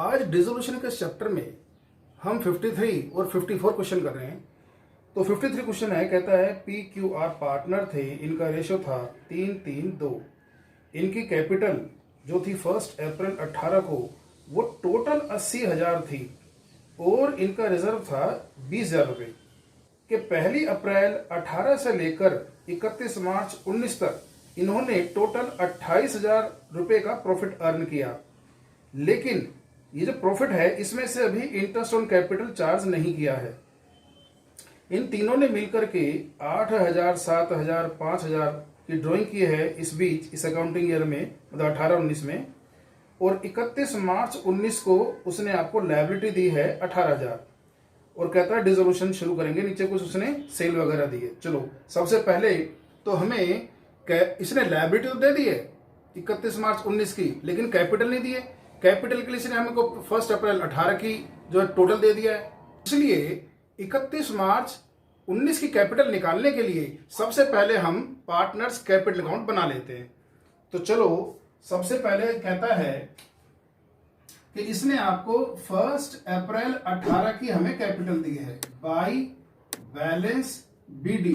आज डिसोल्यूशन के चैप्टर में हम 53 और 54 क्वेश्चन कर रहे हैं। तो 53 क्वेश्चन है, कहता है पी क्यू आर पार्टनर थे, इनका रेशो था 3-3-2। इनकी कैपिटल जो थी 1 अप्रैल 18 को वो टोटल 80,000 थी और इनका रिजर्व था 20,000 रुपये कि 1 अप्रैल 18 से लेकर 31 मार्च 19 तक इन्होंने टोटल 28,000 रुपये का प्रॉफिट अर्न किया। लेकिन ये जो प्रॉफिट है इसमें से अभी इंटरेस्ट ऑन कैपिटल चार्ज नहीं किया है। इन तीनों ने मिलकर के 8,000, 7,000, 5,000 की ड्राइंग की है इस बीच, इस अकाउंटिंग ईयर में, मतलब 18-19 में। और 31 मार्च 19 को उसने आपको लायबिलिटी दी है 18,000 और कहता है डिसोल्यूशन शुरू करेंगे। नीचे कुछ उसने सेल वगैरह दी है। चलो सबसे पहले तो हमें इसने लायबिलिटी तो दे दी है 31 मार्च 19 की, लेकिन कैपिटल नहीं दी है। कैपिटल के लिए इसने हमको 1 अप्रैल 18 की जो है टोटल दे दिया है। इसलिए 31 मार्च 19 की कैपिटल निकालने के लिए सबसे पहले हम पार्टनर्स कैपिटल अकाउंट बना लेते हैं। तो चलो सबसे पहले कहता है कि इसने आपको 1 अप्रैल 18 की हमें कैपिटल दी है बाई बैलेंस बीडी।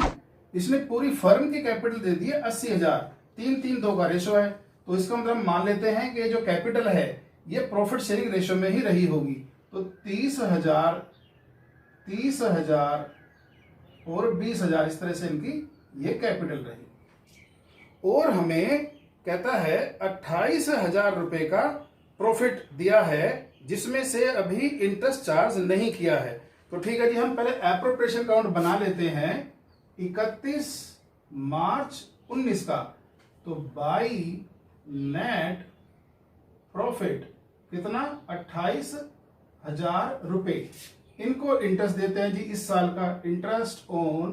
इसने पूरी फर्म की कैपिटल दे दी है 80,000। 3-3-2 का रेशो है, तो इसका मतलब मान लेते हैं कि जो कैपिटल है ये प्रॉफिट शेयरिंग रेशो में ही रही होगी। तो 30,000 और 20,000 इस तरह से इनकी ये कैपिटल रही। और हमें कहता है 28,000 रुपए का प्रॉफिट दिया है जिसमें से अभी इंटरेस्ट चार्ज नहीं किया है। तो ठीक है जी, हम पहले एप्रोप्रिएशन अकाउंट बना लेते हैं 31 मार्च 19 का। तो बाई नेट प्रॉफिट कितना, 28,000 रुपए। इनको इंटरेस्ट देते हैं जी इस साल का इंटरेस्ट ऑन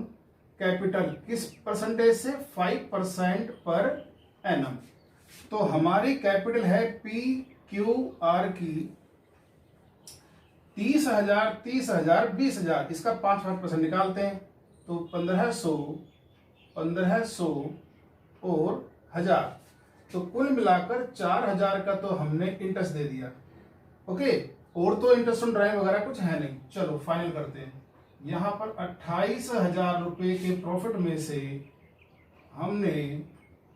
कैपिटल, किस परसेंटेज से, 5% पर एनम। तो हमारी कैपिटल है पी क्यू आर की 30,000, 30,000, 20,000, इसका 5% निकालते हैं तो 1,500 और 1,000, तो कुल मिलाकर 4,000 का तो हमने इंटरेस्ट दे दिया। ओके, और तो इंटरेस्ट ऑन ड्राइंग वगैरह कुछ है नहीं। चलो फाइनल करते हैं। यहां पर 28,000 रुपए के प्रॉफिट में से हमने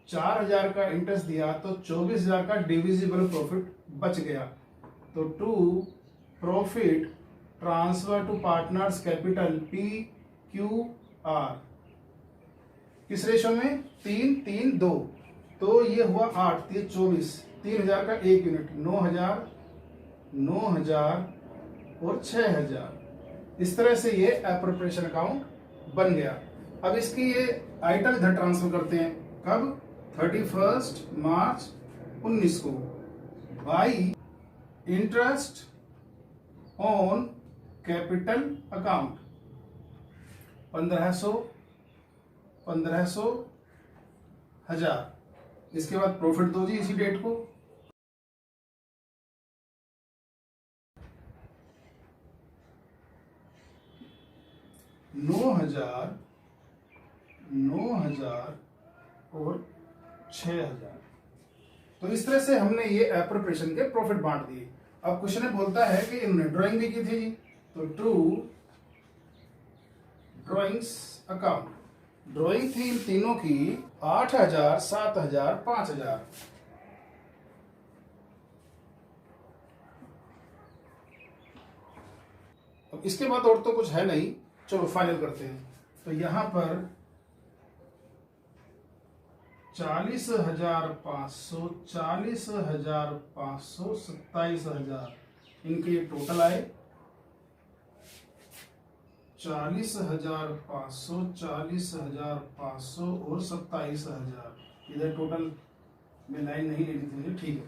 4,000 का इंटरेस्ट दिया तो 24,000 का डिविजिबल प्रॉफिट बच गया। तो to profit transfer to partners capital P Q R किस रेशो में, 3-3-2। तो ये हुआ 8, 24, 3,000 का 1 यूनिट, 9,000 और 6,000। इस तरह से ये एप्रोप्रिएशन अकाउंट बन गया। अब इसकी ये आइटम इधर ट्रांसफर करते हैं, कब, 31 मार्च 19 को by interest on capital account 1,500, 1,000। इसके बाद प्रॉफिट दो जी इसी डेट को। नौ हजार और 6,000। तो इस तरह से हमने ये एप्रोप्रिएशन के प्रॉफिट बांट दिए। अब क्वेश्चन में बोलता है कि इन्होंने ड्राइंग भी की थी जी, तो टू ड्राइंग्स अकाउंट, ड्राइंग थी इन तीनों की 8,000, 7,000, 5,000। अब इसके बाद और तो कुछ है नहीं। चलो फाइनल करते हैं। तो यहां पर 40,500, 40,500, 27,000 इनके टोटल आए। 40,500, 40,500 और 27,000। इधर टोटल में लाइन नहीं लेनी थी मुझे, ठीक है।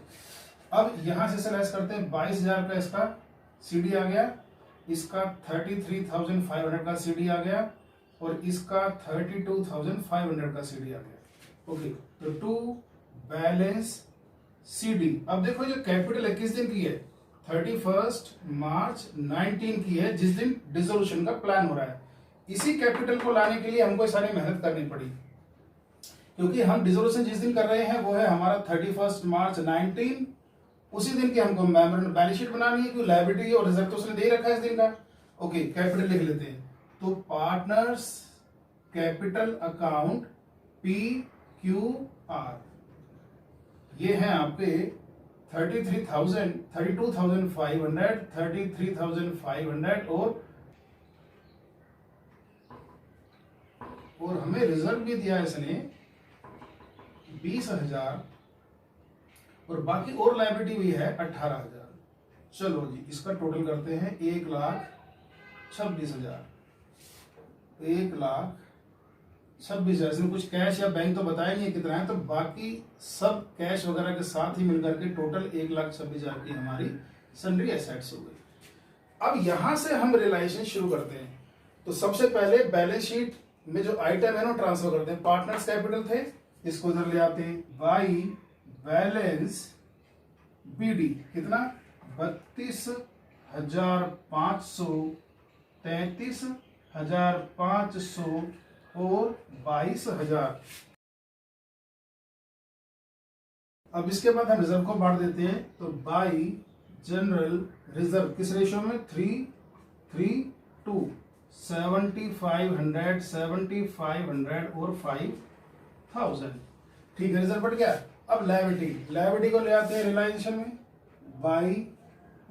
अब यहां से लेस करते हैं। 22,000 का इसका सीडी आ गया, इसका 33,500 का सीडी आ गया और इसका 32,500 का सीडी आ गया। ओके, तो टू बैलेंस सीडी। अब देखो जो कैपिटल है किस दिन की है, 31 मार्च 19 की है, जिस दिन डिसोल्यूशन का प्लान हो रहा है। इसी कैपिटल को लाने के लिए हमको सारी मेहनत करनी पड़ी, क्योंकि हम डिसोल्यूशन जिस दिन कर रहे हैं वो है हमारा 31 मार्च 19 उसी दिन की हमको बैलेंस शीट बनानी है, क्योंकि लायबिलिटी और रिजर्व तो उसने दे रखा है इस दिन का। ओके, कैपिटल लिख लेते हैं। तो पार्टनर्स कैपिटल अकाउंट PQR, ये है आपके 33,000, 32,500, 33,500 और हमें रिजर्व भी दिया इसने 20,000 और बाकी और लायबिलिटी भी है 18,000। चलो जी, इसका टोटल करते हैं 1,26,000। 1,26,000, इसमें कुछ कैश या बैंक तो बताया नहीं है कितना है, तो बाकी सब कैश वगैरह के साथ ही मिलकर के टोटल 1,26,000 की हमारी सन्ड्री एसेट्स हो गई। अब यहां से हम रियलाइजेशन शुरू करते हैं। तो सबसे पहले बैलेंस शीट में जो आइटम है ना ट्रांसफर करते हैं। पार्टनर्स कैपिटल थे, इसको उधर ले आते हैं। बाई बैलेंस BD कितना 32,500, 33,500 और 22,000। अब इसके बाद हम रिजर्व को बांट देते हैं। तो बाई जनरल रिजर्व किस रेशियो में 3:3:2, 7,500, 7,500 और 5,000। ठीक है, रिजर्व बढ़ गया। अब लायबिलिटी को ले आते हैं रियलाइजेशन में। बाई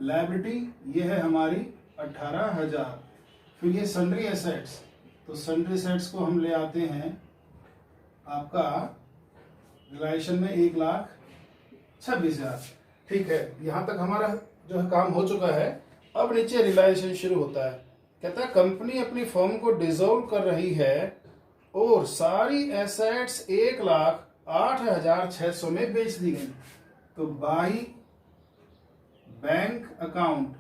लायबिलिटी ये है हमारी 18,000। फिर ये सन्ड्री एसेट्स, तो सन्ड्री एसेट्स को हम ले आते हैं आपका रियलाइजेशन में 1,26,000। ठीक है, यहां तक हमारा जो है काम हो चुका है। अब नीचे रियलाइजेशन शुरू होता है। कहता है कंपनी अपनी फर्म को डिसॉल्व कर रही है और सारी एसेट्स 1,08,600 में बेच दी गई। तो by bank account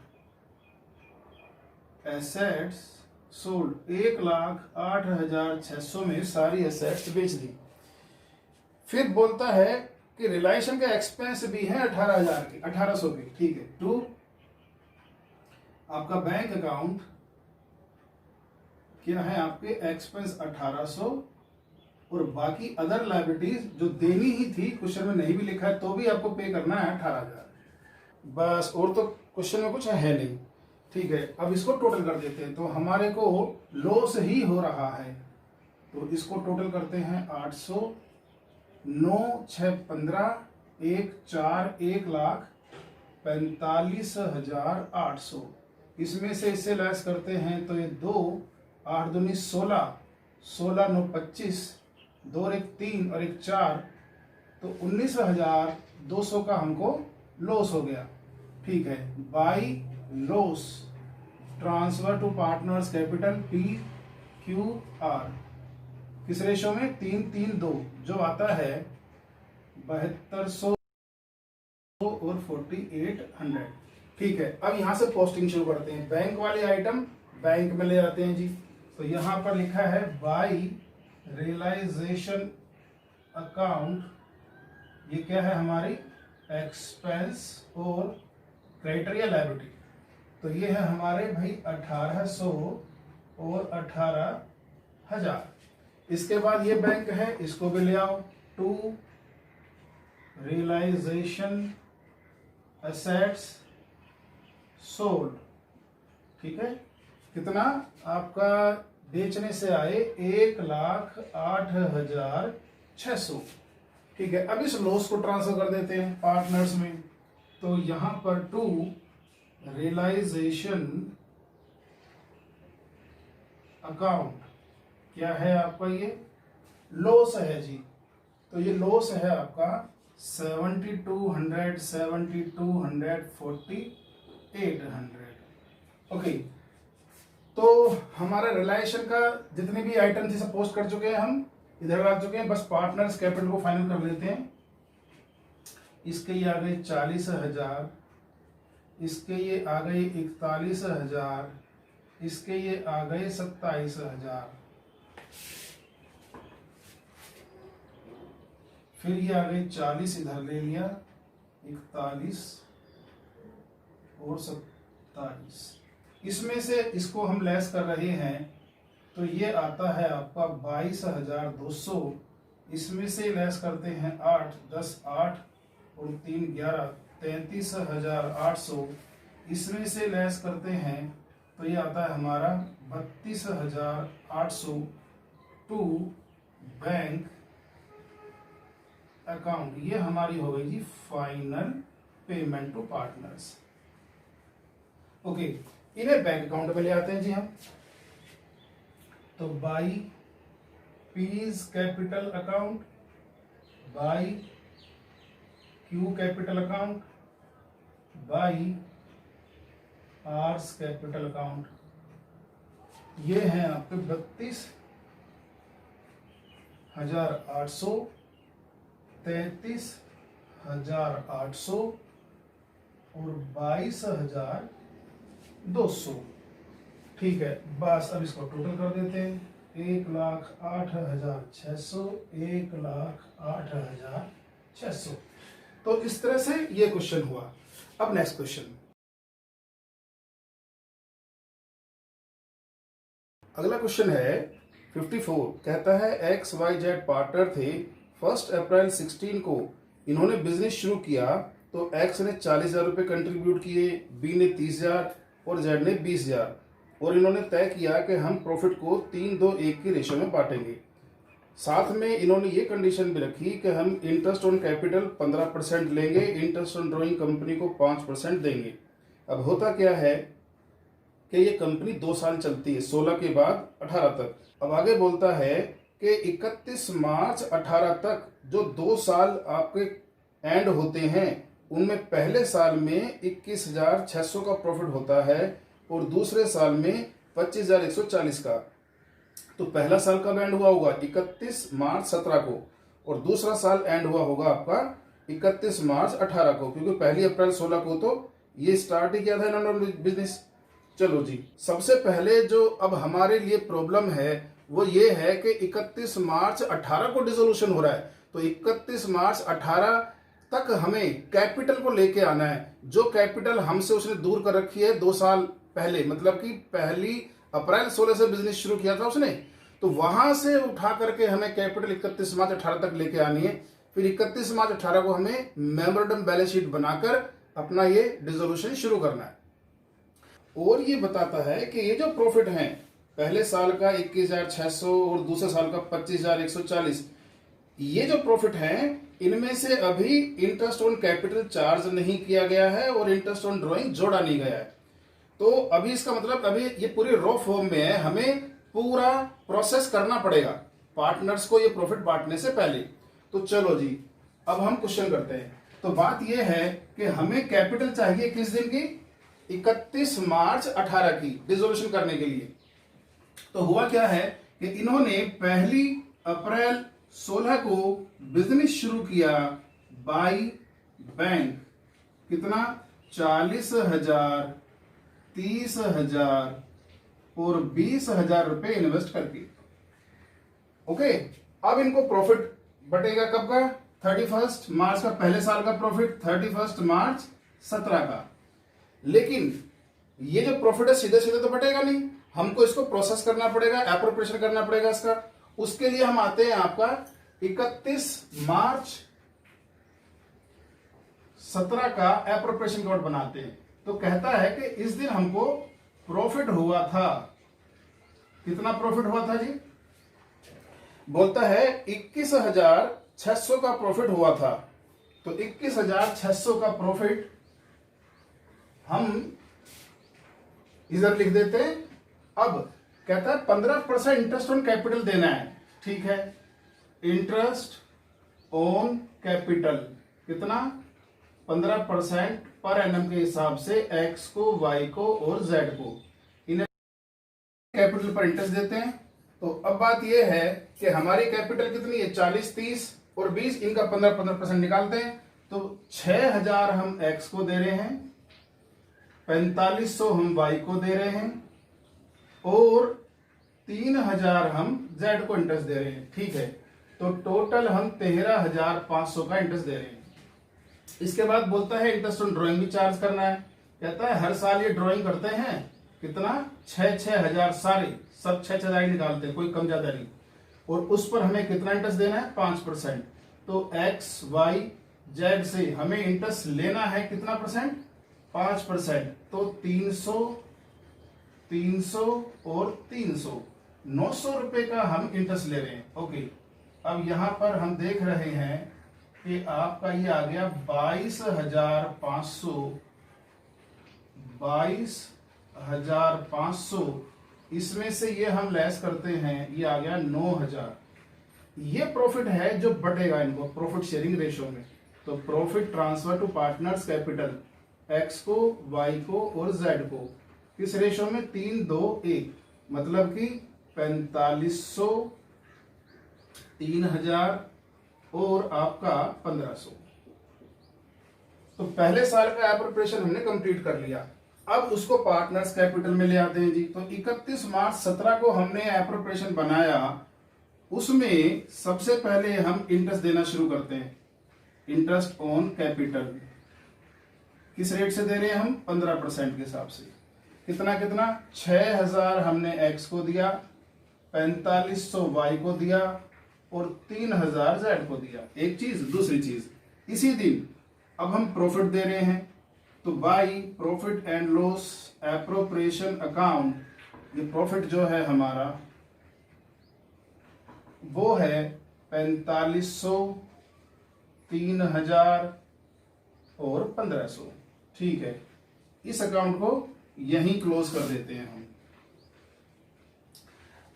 assets sold 1,08,600 में सारी एसेट्स बेच दी। फिर बोलता है कि रियलाइजेशन का एक्सपेंस भी है 18,000 की, ठीक है। टू आपका बैंक अकाउंट क्या है, आपके एक्सपेंस 1800 और बाकी अदर लायबिलिटीज जो देनी ही थी, क्वेश्चन में नहीं भी लिखा है तो भी आपको पे करना है 18,000 बस, और तो क्वेश्चन में कुछ है नहीं। ठीक है, अब इसको टोटल कर देते हैं। तो हमारे को लॉस ही हो रहा है, तो इसको टोटल करते हैं 800, 9, 6, 15, 1, 4, 1,45,800। इसमें से इससे लेस करते हैं तो ये 2, 8 दूनी 16, 16 9 25, 2 और 1 3 और 1 4, तो 19,200 का हमको लॉस हो गया। ठीक है, by loss transfer to partners capital PQR किस रेशो में 3:3:2, जो आता है 7200 और 4800। ठीक है, अब यहां से पोस्टिंग शुरू करते हैं। बैंक वाले आइटम बैंक में ले आते हैं जी। तो यहां पर लिखा है बाई रियलाइजेशन अकाउंट, ये क्या है हमारी एक्सपेंस और क्राइटेरिया लायबिलिटी। तो ये है हमारे भाई 1800 और 18,000। इसके बाद ये बैंक है, इसको भी ले आओ। टू रियलाइजेशन एसेट्स सोल्ड, ठीक है, कितना आपका बेचने से आए 1,08,600। ठीक है, अब इस लॉस को ट्रांसफर कर देते हैं पार्टनर्स में। तो यहां पर टू रियलाइजेशन अकाउंट क्या है आपका, ये लॉस है जी। तो ये लॉस है आपका 7,200, 7,200, 4,800। ओके, तो हमारा रियलाइजेशन का जितने भी आइटम थे सब पोस्ट कर चुके हैं, हम इधर आ चुके हैं। बस पार्टनर्स कैपिटल को फाइनल कर लेते हैं। इसके ये आ गए 40,000, इसके ये आ गए 41,000, इसके ये आ गए 27,000, फिर ये आ गए 40, इधर ले लिया 41 और 27। इसमें से इसको हम लेस कर रहे हैं तो ये आता है आपका 22,200। इसमें से लेस करते हैं 8, 10 8 और 3 11, 33,800, इसमें से लेस करते हैं तो ये आता है हमारा 32,800 टू बैंक अकाउंट। ये हमारी हो गई जी final payment to partners. Okay, इन्हें बैंक अकाउंट में ले आते हैं जी हम। तो by P's capital account, by Q capital account, by R's capital account. ये हैं आपके 32,800, 33,800 और 22,200। ठीक है, बस अब इसको टोटल कर देते हैं। 1,08,600, 1,08,600। तो इस तरह से ये क्वेश्चन हुआ। अब नेक्स्ट क्वेश्चन, अगला क्वेश्चन है 54। कहता है XYZ पार्टनर थे, 1 अप्रैल 16 को इन्होंने बिजनेस शुरू किया। तो X ने 40,000 रुपये कंट्रीब्यूट किए, B ने 30,000 और Z ने 20,000, और इन्होंने तय किया कि हम प्रॉफिट को 3-2-1 की रेशो में बांटेंगे। साथ में इन्होंने ये कंडीशन भी रखी कि हम इंटरेस्ट ऑन कैपिटल 15% लेंगे, इंटरेस्ट ऑन ड्रॉइंग कंपनी को 5% देंगे। अब होता क्या है कि ये कंपनी 2 साल चलती है, 16 के बाद 18 तक। अब आगे बोलता है कि 31 मार्च 18 तक जो 2 साल आपके एंड होते हैं, उनमें पहले साल में 21,600 का प्रॉफिट होता है और दूसरे साल में 25,140 का। तो पहला साल कब एंड हुआ होगा? 31 मार्च 17 को, और दूसरा साल एंड हुआ होगा आपका 31 मार्च 18 को, क्योंकि पहली अप्रैल 16 को तो ये स्टार्ट ही किया था इन्होंने बिजनेस। चलो जी, सबसे पहले जो अब हमारे लिए प्रॉब्लम है वो ये है कि 31 मार्च 18 को डिसोल्यूशन हो रहा है। तो 31 मार्च 18 तक हमें कैपिटल को लेके आना है, जो कैपिटल हमसे उसने दूर कर रखी है 2 साल पहले, मतलब कि पहली अप्रैल 16 से बिजनेस शुरू किया था उसने, तो वहां से उठा करके हमें कैपिटल 31 मार्च 18 तक लेके आनी है। फिर 31 मार्च 18 को हमें मेमोरेंडम बैलेंस शीट बनाकर अपना ये डिसोल्यूशन शुरू करना है। और ये बताता है कि ये जो प्रॉफिट है पहले साल का 21,600 और दूसरे साल का 25,140, ये जो प्रॉफिट है इनमें से अभी इंटरेस्ट ऑन कैपिटल चार्ज नहीं किया गया है और इंटरेस्ट ऑन ड्रॉइंग जोड़ा नहीं गया है। तो अभी इसका मतलब अभी ये पूरी रॉ फॉर्म में है, हमें पूरा प्रोसेस करना पड़ेगा पार्टनर्स को ये प्रॉफिट बांटने से पहले। तो चलो जी, अब हम क्वेश्चन करते हैं। तो बात ये है कि हमें कैपिटल चाहिए किस दिन की? 31 मार्च 18 की डिसोल्यूशन करने के लिए। तो हुआ क्या है कि इन्होंने पहली अप्रैल 16 को बिजनेस शुरू किया बाई बैंक। कितना? 40,000, 30,000 और 20,000 रुपए इन्वेस्ट करके। ओके, अब इनको प्रॉफिट बटेगा कब का? 31 मार्च का, पहले साल का प्रॉफिट 31 मार्च 17 का। लेकिन ये जो प्रॉफिट है सीधे सीधे तो बटेगा नहीं, हमको इसको प्रोसेस करना पड़ेगा, एप्रोप्रिएशन करना पड़ेगा इसका। उसके लिए हम आते हैं आपका 31 मार्च 17 का एप्रोप्रिएशन कोड बनाते हैं। तो कहता है कि इस दिन हमको प्रॉफिट हुआ था। कितना प्रॉफिट हुआ था जी? बोलता है 21,600 का प्रॉफिट हुआ था। तो 21,600 का प्रॉफिट हम इधर लिख देते हैं। अब कहता है 15% इंटरेस्ट ऑन कैपिटल देना है। ठीक है, इंटरेस्ट ऑन कैपिटल कितना? 15% पर एनम के हिसाब से एक्स को, वाई को और जेड को, इन्हें कैपिटल पर इंटरेस्ट देते हैं। तो अब बात यह है कि हमारी कैपिटल कितनी है? 40, 30 और 20, इनका 15% निकालते हैं। तो 6,000 हम एक्स को दे रहे हैं, 4500 हम वाई को दे रहे हैं और 3,000 हम जेड को इंटरेस्ट दे रहे हैं। ठीक है, तो टोटल हम 13,500 का इंटरेस्ट दे रहे हैं। इसके बाद बोलता है इंटरेस्ट ऑन ड्राइंग भी चार्ज करना है। कहता है हर साल ये ड्राइंग करते हैं, कितना? 6,000 सारे, सब 6,000 ही निकालते हैं, कोई कम ज्यादा नहीं। और उस पर हमें कितना इंटरेस्ट देना है? 5%। तो एक्स, वाई, जेड से हमें इंटरेस्ट लेना है कितना परसेंट, 5%। तो 300 300 और 300, 900 रुपए का हम इंटरेस्ट ले रहे हैं। ओके, अब यहां पर हम देख रहे हैं कि आपका ये आ गया 22,500, 22,500, इसमें से ये हम लेस करते हैं, ये आ गया 9,000। ये प्रॉफिट है जो बटेगा इनको प्रॉफिट शेयरिंग रेशियो में। तो profit transfer to partners capital, X को, वाई को और जेड को किस रेशियो में, 3-2-1, मतलब कि 4500, 3,000 और आपका 1500। तो पहले साल का एप्रोप्रिएशन हमने कंप्लीट कर लिया। अब उसको पार्टनर्स कैपिटल में ले आते हैं जी। तो 31 मार्च 17 को हमने एप्रोप्रिएशन बनाया, उसमें सबसे पहले हम इंटरेस्ट देना शुरू करते हैं। इंटरेस्ट ऑन कैपिटल किस रेट से दे रहे हैं हम, 15% के हिसाब से। कितना कितना, 6,000 हमने एक्स को दिया, 4500 वाई को दिया और 3,000 जेड को दिया। एक चीज। दूसरी चीज, इसी दिन अब हम प्रॉफिट दे रहे हैं, तो by profit and loss appropriation account, ये प्रॉफिट जो है हमारा वो है 4500, 3,000 और 1500। ठीक है, इस अकाउंट को यहीं क्लोज कर देते हैं हम।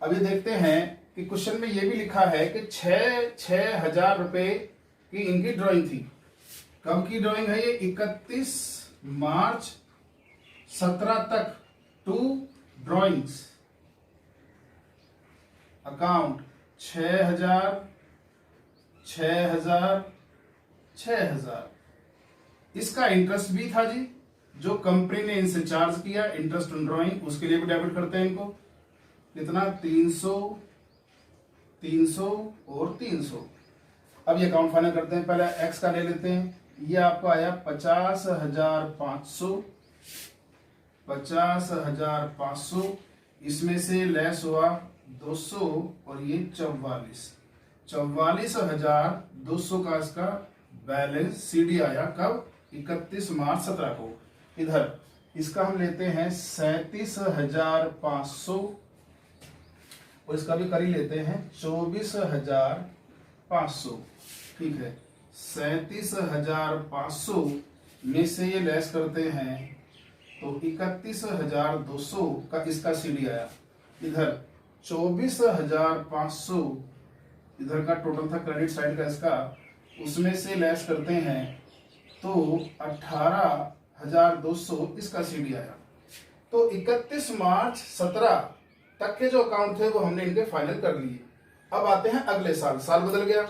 अभी देखते हैं कि क्वेश्चन में यह भी लिखा है कि 6,000 रुपए की इनकी ड्राइंग थी। कब की ड्राइंग है ये, 31 मार्च 17 तक। 2 ड्राइंग्स, अकाउंट 6,000, 6,000, 6,000। इसका इंटरेस्ट भी था जी, जो कंपनी ने इनसे चार्ज किया इंटरेस्ट ऑन ड्राइंग, उसके लिए भी डेबिट करते हैं इनको। कितना, 300, 300 और 300। अब ये अकाउंट फाइनल करते हैं। पहले एक्स का ले लेते हैं, ये आपको आया 50,500, 50,500, इसमें से लेस हुआ 200 और ये 44,200 का इसका बैलेंस सीडी आया। कब, 31 मार्च 17 को। इधर इसका हम लेते हैं 37,500 और इसका भी कर ही लेते हैं 24,500। ठीक है, 37,500 में से ये लेस करते हैं तो 31,200 का इसका सीडी आया। इधर 24,500 इधर का टोटल था क्रेडिट साइड का इसका, उसमें से लेस करते हैं तो 18,200 इसका सीडी आया। तो 31 मार्च 17 तक के जो अकाउंट थे वो हमने इनके फाइनल कर लिए। अब आते हैं अगले साल, साल बदल गया,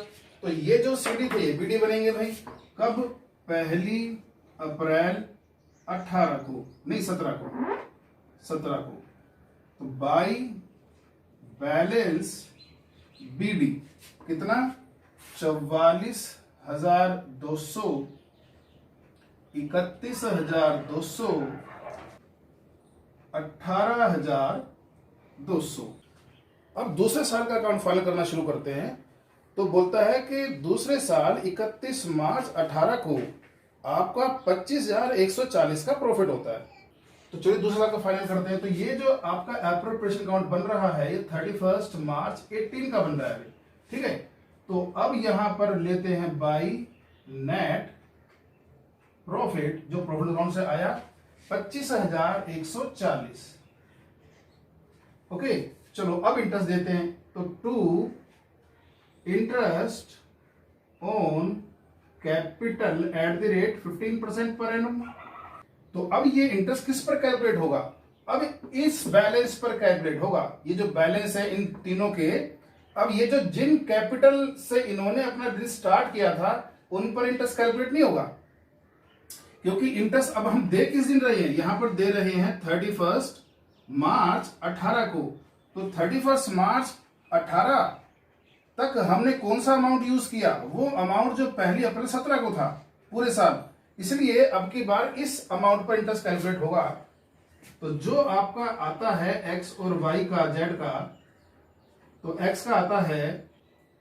तो ये जो सीडी थे ये बीडी बनेंगे भाई। कब, 1 अप्रैल 18 को, नहीं 17 को, 17 को। तो बाई बैलेंस बीडी कितना, 44,200, 31,200, 18,200। अब दूसरे साल का अकाउंट फाइनल करना शुरू करते हैं। तो बोलता है कि दूसरे साल 31 मार्च 18 को आपका 25,140 का प्रॉफिट होता है। तो चलिए दूसरे साल का फाइनल करते हैं। तो ये जो आपका एप्रोप्रिएशन अकाउंट बन रहा है ये 31 मार्च 18 का बन रहा है। ठीक है, तो अब यहां पर लेते हैं बाई नेट प्रॉफिट, जो प्रॉफिट अकाउंट से आया 25,140। ओके, चलो अब इंटरेस्ट देते हैं। तो 2 interest on capital at the rate 15% per annum. तो अब ये इंटरेस्ट किस पर कैलकुलेट होगा, अब इस बैलेंस पर कैलकुलेट होगा। ये जो बैलेंस है इन तीनों के, अब ये जो जिन कैपिटल से इन्होंने अपना बिजनेस स्टार्ट किया था उन पर इंटरेस्ट कैलकुलेट नहीं होगा, क्योंकि इंटरेस्ट अब हम दे किस दिन रहे हैं, यहां पर दे रहे हैं 31 मार्च 18 को। तो 31 मार्च 18 तक हमने कौन सा अमाउंट यूज किया, वो अमाउंट जो 1 अप्रैल 17 को था पूरे साल, इसलिए अब की बार इस अमाउंट पर इंटरेस्ट कैलकुलेट होगा। तो जो आपका आता है एक्स और वाई का, जेड का, तो एक्स का आता है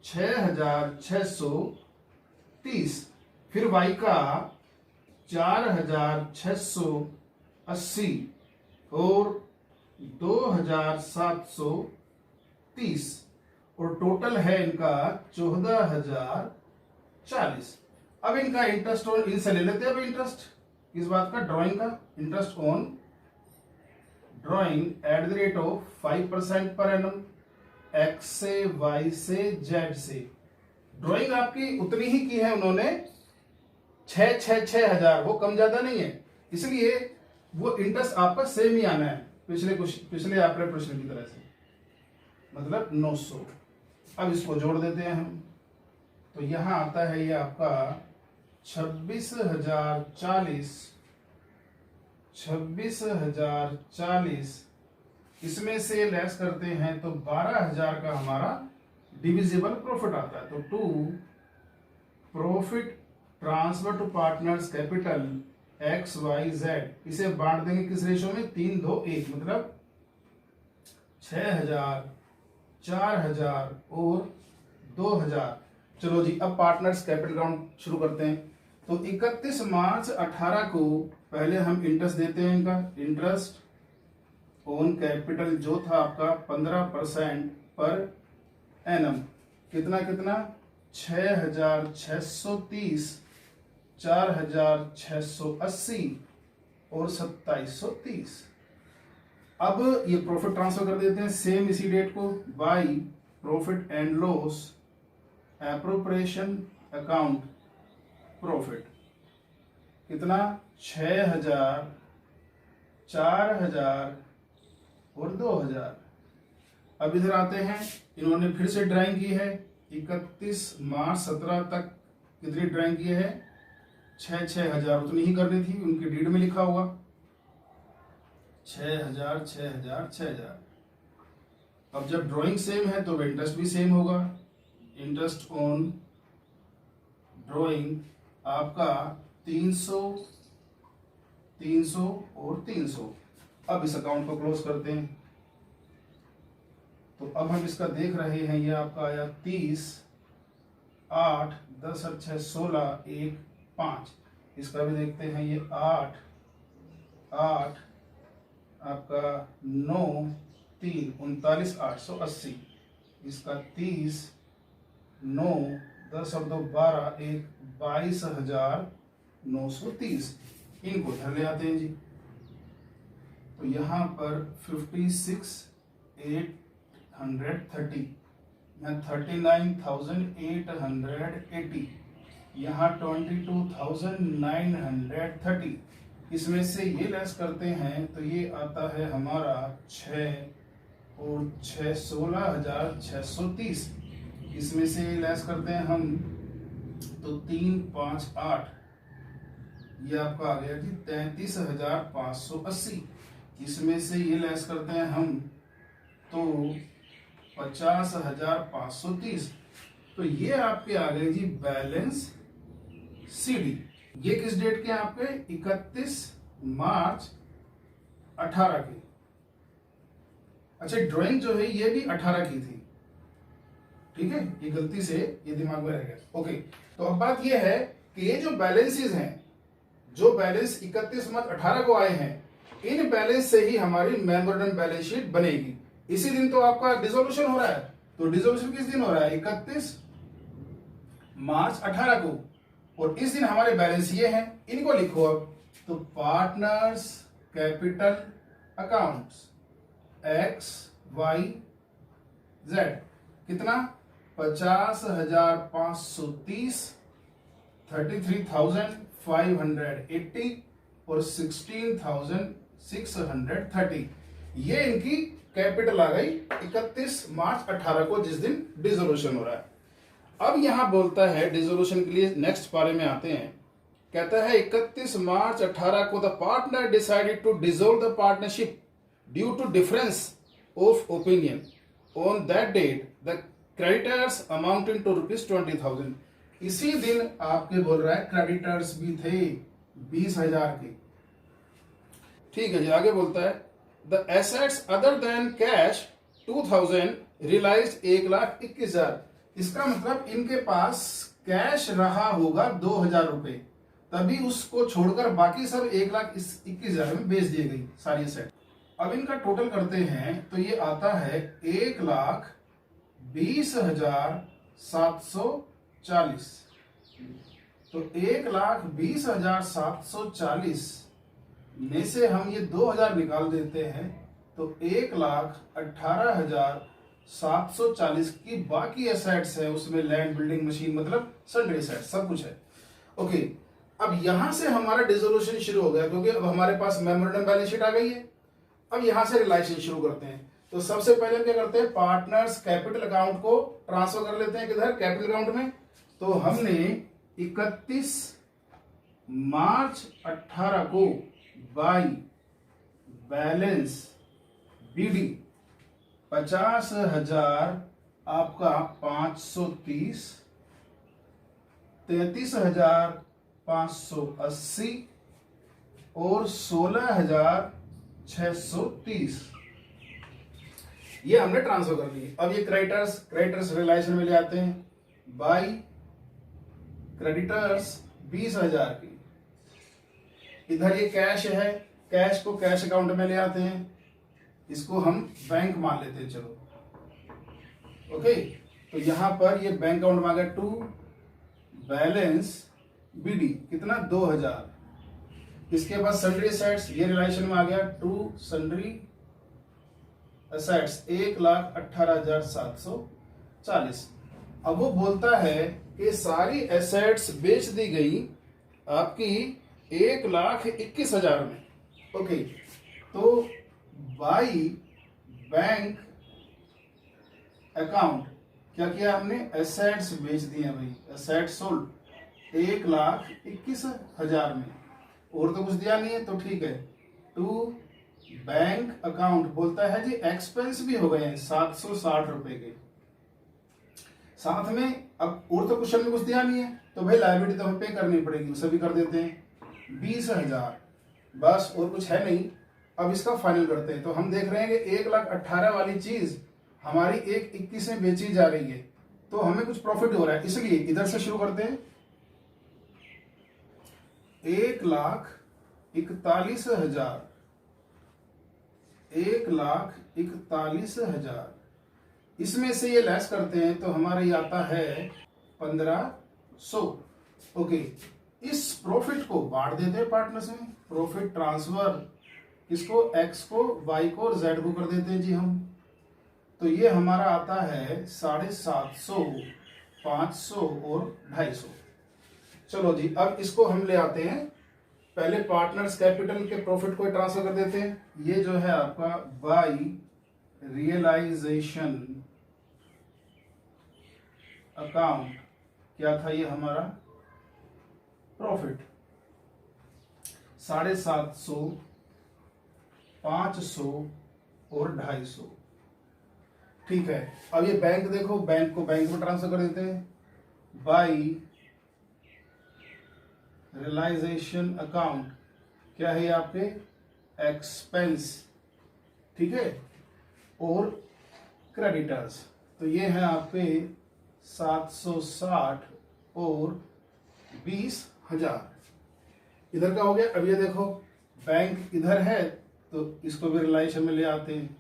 6,630, फिर y का 4680 और 2730 और टोटल है इनका 14040। अब इनका इंटरेस्ट ऑन, इनसे ले लेते हैं अब इंटरेस्ट इस बात का, ड्राइंग का interest on drawing at the rate of 5% per annum, x से, वाई से, जेड से। ड्राइंग आपकी उतनी ही की है उन्होंने, 6,000, वो कम ज्यादा नहीं है, इसलिए वो इंटरेस्ट आपका सेम ही आना है पिछले आपके प्रश्न की तरह से, मतलब 900। अब इसको जोड़ देते हैं हम, तो यहां आता है ये आपका 26,040, इसमें से लेस करते हैं तो 12,000 का हमारा डिविजिबल प्रॉफिट आता है। तो to profit transfer to partners capital X Y Z, इसे बांट देंगे किस रेशो में, 3-2-1, मतलब 6,000, 4,000 और 2,000। चलो जी, अब पार्टनर्स कैपिटल काउंट शुरू करते हैं। तो 31 मार्च 18 को पहले हम इंटरेस्ट देते हैं, इनका इंटरेस्ट ऑन कैपिटल जो था आपका 15% पर एनम, कितना 6,630, 4,680 और 2,730। अब ये प्रॉफिट ट्रांसफर कर देते हैं सेम इसी डेट को by profit and loss appropriation account profit, कितना 6,000, 4,000 और 2,000। अब इधर आते हैं, इन्होंने फिर से ड्राइंग की है 31 मार्च 17 तक, कितनी ड्राइंग की है, 6,000 उतनी ही करनी थी, उनके डीड में लिखा होगा 6,000, 6,000, 6,000। अब जब ड्राइंग सेम है तो इंटरेस्ट भी सेम होगा, इंटरेस्ट ऑन ड्राइंग आपका 300, 300 और 300। अब इस अकाउंट को क्लोज करते हैं, तो अब हम इसका देख रहे हैं, ये आपका आया 30, 8, 10 और 6, 16, 1, 5। इसका भी देखते हैं, ये 8, 8 आपका 9, 3, 39, 880। इसका 30, 9, 10 और 2, 12, 1, 22,930। इनको इधर ले आते हैं जी, तो यहां पर 56,830, यहाँ 39,880, यहाँ 22,930। इसमें से ये लेस करते हैं तो ये आता है हमारा 6 और 6, 16,630। इसमें से लेस करते हैं हम तो 3, 5, 8, ये आपका आ गया जी 33,580। इसमें से ये लेस करते हैं हम तो 50,530। तो ये आपके आ गए जी बैलेंस सीडी। ये किस डेट के आपके, 31 मार्च 18 के। अच्छा, ड्राइंग जो है ये भी 18 की थी, ठीक है, ये गलती से ये दिमाग में रह गया। ओके, तो अब बात ये है कि ये जो बैलेंसेस हैं, जो बैलेंस 31 मार्च 18 को आए हैं, इन बैलेंस से ही हमारी मेमोरेंडम बैलेंस शीट बनेगी। इसी दिन तो आपका डिसोल्यूशन हो रहा है, तो डिसोल्यूशन किस दिन हो रहा है, 31 मार्च 18 को, और इस दिन हमारे बैलेंस ये हैं, इनको लिखो अब। तो partners capital accounts X Y Z, कितना 50,530, 33,580 और 16,630। ये इनकी कैपिटल आ गई 31 मार्च 18 को, जिस दिन डिसोल्यूशन हो रहा है। अब यहां बोलता है डिसोल्यूशन के लिए, नेक्स्ट पारे में आते हैं, कहता है 31 मार्च 18 को the partner decided to dissolve the partnership due to difference of opinion on that date the creditors amounting to ₹20,000। इसी दिन आपके बोल रहा है क्रेडिटर्स भी थे 20,000 के, ठीक है जी। आगे बोलता है the assets other than cash 2,000 realised 1,21,000। इसका मतलब इनके पास कैश रहा होगा 2,000 रुपए, तभी उसको छोड़कर बाकी सब 1,21,000 में बेच दी गई सारी एसेट। अब इनका टोटल करते हैं तो ये आता है 1,20,740। तो 1,20,740 में से हम ये 2,000 निकाल देते हैं तो 1,18,740 की बाकी एसेट्स है, उसमें लैंड, बिल्डिंग, मशीन, मतलब सन्ड्री एसेट्स सब कुछ है। ओके, अब यहां से हमारा डिसोल्यूशन शुरू हो गया, क्योंकि अब हमारे पास मेमोरेंडम बैलेंस शीट आ गई है। अब यहां से रिलेशन शुरू करते हैं। तो सबसे पहले हम क्या करते हैं, पार्टनर्स कैपिटल अकाउंट को ट्रांसफर कर लेते हैं किधर, कैपिटल अकाउंट में। तो हमने 31 मार्च 18 को बाई बैलेंस बीडी 50,000 आपका 530, 33,580 और 16,630 ये हमने ट्रांसफर कर लिए। अब ये क्रेडिटर्स रिलेशन में ले आते हैं। बाई क्रेडिटर्स 20,000 की, इधर ये कैश है, कैश को कैश अकाउंट में ले आते हैं, इसको हम बैंक मान लेते हैं। चलो ओके, तो यहां पर ये बैंक अकाउंट में आ गया 2 बैलेंस बीडी कितना 2,000। इसके बाद सन्ड्री एसेट्स, ये रिलेशन में आ गया 2 सन्ड्री एसेट्स 1,18,740। अब वो बोलता है कि सारी एसेट्स बेच दी गई आपकी 1,21,000 में। ओके, तो बाई बैंक अकाउंट क्या किया हमने, एसेट्स बेच दिए भाई, एसेट्स सोल्ड 1,21,000 में, और तो कुछ दिया नहीं है तो ठीक है। टू बैंक अकाउंट बोलता है जी एक्सपेंस भी हो गए हैं 760 रुपए के साथ में। अब और तो क्वेश्चन में कुछ दिया नहीं है तो भाई लायबिलिटी तो हमें पे करनी पड़ेगी, उसे भी कर देते हैं 20,000, बस और कुछ है नहीं। अब इसका फाइनल करते हैं। तो हम देख रहे हैं कि 1,18,000 वाली चीज हमारी 1,21 में बेची जा रही है, तो हमें कुछ प्रॉफिट हो रहा है, इसलिए इधर से शुरू करते हैं। 1,41,000, 1,41,000 इसमें से ये लेस करते हैं तो हमारा ये आता है 1,500। ओके, इस प्रॉफिट को बांट देते हैं पार्टनर्स में, प्रॉफिट ट्रांसफर किसको, एक्स को, वाई को और जेड को कर देते हैं जी हम। तो ये हमारा आता है 750, 500 और 250। चलो जी, अब इसको हम ले आते हैं, पहले पार्टनर्स कैपिटल के प्रॉफिट को ट्रांसफर कर देते हैं। ये जो है आपका बाई रियलाइजेशन अकाउंट क्या था, ये हमारा प्रॉफिट 750, 500 और 250। ठीक है, अब ये बैंक देखो, बैंक को बैंक में ट्रांसफर कर देते हैं। बाई रियलाइजेशन अकाउंट क्या है आपके, एक्सपेंस, ठीक है, और क्रेडिटर्स, तो ये है आपके 760 और 20,000। इधर का हो गया। अब ये देखो बैंक इधर है तो इसको भी रिलाइजेशन में ले आते हैं।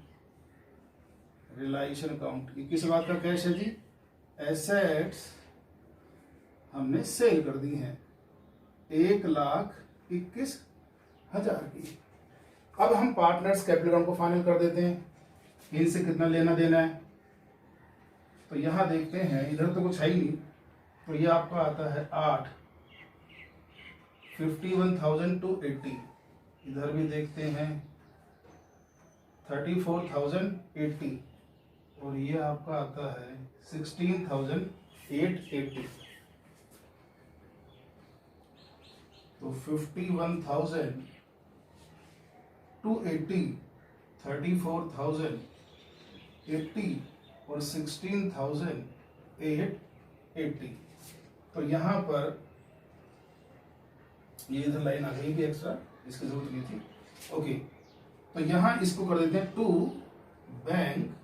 रिलाइजेशन अकाउंट ये किस बात का कैश है जी, एसेट्स हमने सेल कर दी हैं 1,21,000 की। अब हम पार्टनर्स कैपिटल अकाउंट को फाइनल कर देते हैं, इनसे कितना लेना देना है। तो यहां देखते हैं, इधर तो कुछ है ही नहीं, तो ये आपका आता है 8, 51,280। इधर भी देखते हैं 34,080 और ये आपका आता है 16,880। तो 51,280, 34,080 और 16,880। तो यहां पर ये इधर लाइन आ गई एक्स्ट्रा, इसकी जरूरत नहीं थी। ओके, तो यहां इसको कर देते हैं टू बैंक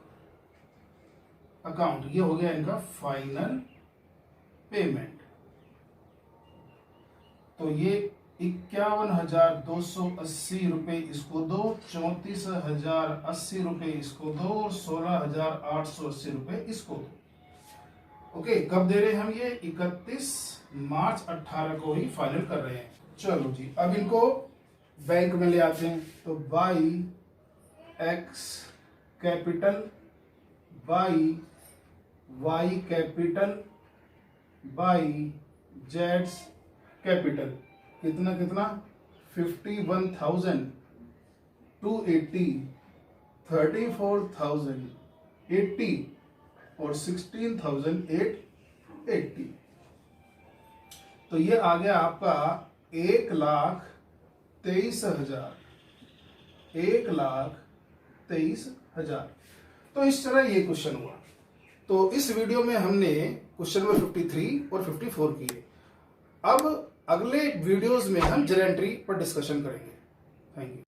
अकाउंट। ये हो गया इनका फाइनल पेमेंट। तो ये 51,280 रुपये इसको दो, 34,080 रुपये इसको दो, 16,880 रुपये इसको दो। ओके, कब दे रहे हैं हम ये? 31 मार्च 18 को ही फाइनल कर रहे हैं। चलो जी, अब इनको बैंक में ले आते हैं। तो by X capital by Y capital by जेड्स कैपिटल, कितना कितना? 51,280, 34,080 और 16,880। तो ये आ गया आपका 1,23,000, 1,23,000। तो इस तरह ये क्वेश्चन हुआ। तो इस वीडियो में हमने क्वेश्चन नंबर 53 और 54 किए। अब अगले वीडियोस में हम जनरल एंट्री पर डिस्कशन करेंगे। Thank you.